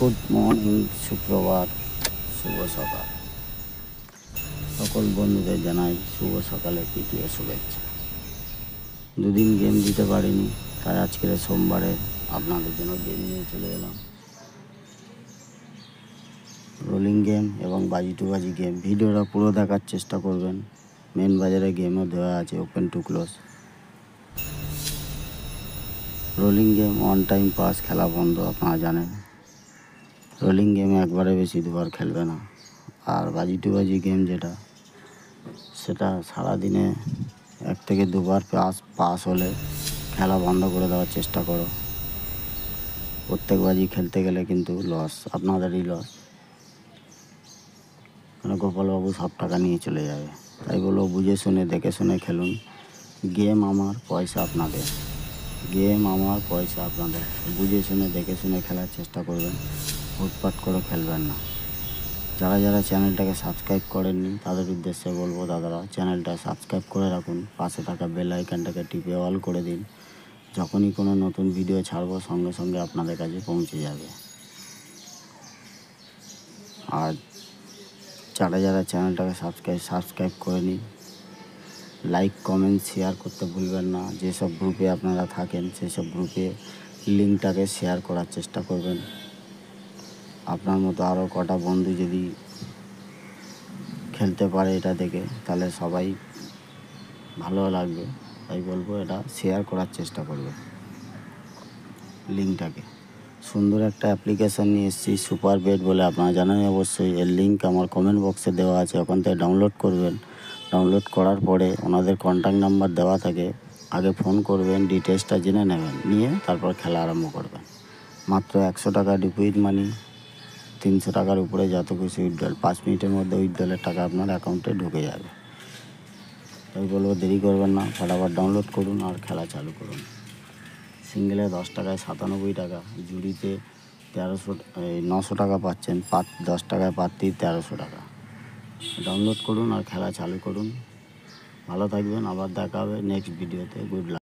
Good morning, সুপ্রভাত, শুভ সকাল। সকল বন্ধুদের জানাই শুভ সকালে তৃতীয় শুভেচ্ছা। দুদিন গেম দিতে পারিনি, তাই আজকের সোমবারে আপনাদের জন্য গেম নিয়ে চলে এলাম। রোলিং গেম এবং বাজি টু বাজি গেম। ভিডিওটা পুরো দেখার চেষ্টা করবেন। মেন বাজারে গেমও দেওয়া আছে, open to close. Rolling game one time pass, খেলা বন্ধ, আপনারা জানেন। রোলিং গেমে একবারে বেশি দুবার খেলবে না। আর বাজি টু বাজি গেম যেটা, সেটা সারাদিনে 1 থেকে 2 বার পাস হলে খেলা বন্ধ করে দেওয়ার চেষ্টা করো। প্রত্যেক বাজি খেলতে গেলে কিন্তু লস, আপনাদেরই লস। কারণ গোপালবাবু সব টাকা নিয়ে চলে যাবে। তাই বলো, বুঝে শুনে দেখে শুনে খেলুন। গেম আমার, পয়সা আপনাদের। গেম আমার, পয়সা আপনাদের। বুঝে শুনে দেখে শুনে খেলার চেষ্টা করবেন, হুটপাট করে খেলবেন না। যারা যারা চ্যানেলটাকে সাবস্ক্রাইব করেননি তাদের উদ্দেশ্যে বলবো, দাদারা চ্যানেলটা সাবস্ক্রাইব করে রাখুন। পাশে থাকা বেল আইকনটাকে টিপে অল করে দিন। যখনই কোনো নতুন ভিডিও ছাড়বো সঙ্গে সঙ্গে আপনাদের কাছে পৌঁছে যাবে। আর যারা যারা চ্যানেলটাকে সাবস্ক্রাইব করে নিন, লাইক কমেন্ট শেয়ার করতে ভুলবেন না। যেসব গ্রুপে আপনারা থাকেন সেসব গ্রুপে লিঙ্কটাকে শেয়ার করার চেষ্টা করবেন। আপনার মতো আরও কটা বন্ধু যদি খেলতে পারে এটা দেখে, তাহলে সবাই ভালো লাগবে। তাই বলবো, এটা শেয়ার করার চেষ্টা করবে লিঙ্কটাকে। সুন্দর একটা অ্যাপ্লিকেশান নিয়ে এসেছি, সুপার বেট বলে, আপনারা জানেন অবশ্যই। এর লিঙ্ক আমার কমেন্ট বক্সে দেওয়া আছে, ওখান থেকে ডাউনলোড করবেন। ডাউনলোড করার পরে ওনাদের কন্ট্যাক্ট নাম্বার দেওয়া থাকে, আগে ফোন করবেন, ডিটেলসটা জেনে নেবেন, নিয়ে তারপর খেলা আরম্ভ করবেন। মাত্র 100 টাকা ডিপোজিট মানি, 300 টাকার উপরে যত খুশি উইথড্রল। 5 মিনিটের মধ্যে উইথড্রলের টাকা আপনার অ্যাকাউন্টে ঢুকে যাবে। তাই বলবো, দেরি করবেন না, ফটাফট ডাউনলোড করুন আর খেলা চালু করুন। সিঙ্গেলে 10 টাকায় 97 টাকা, জুড়িতে 900 টাকা পাচ্ছেন, 10 টাকায় পাত্তি 1300 টাকা। ডাউনলোড করুন আর খেলা চালু করুন। ভালো থাকবেন, আবার দেখা হবে নেক্সট ভিডিওতে। Good luck.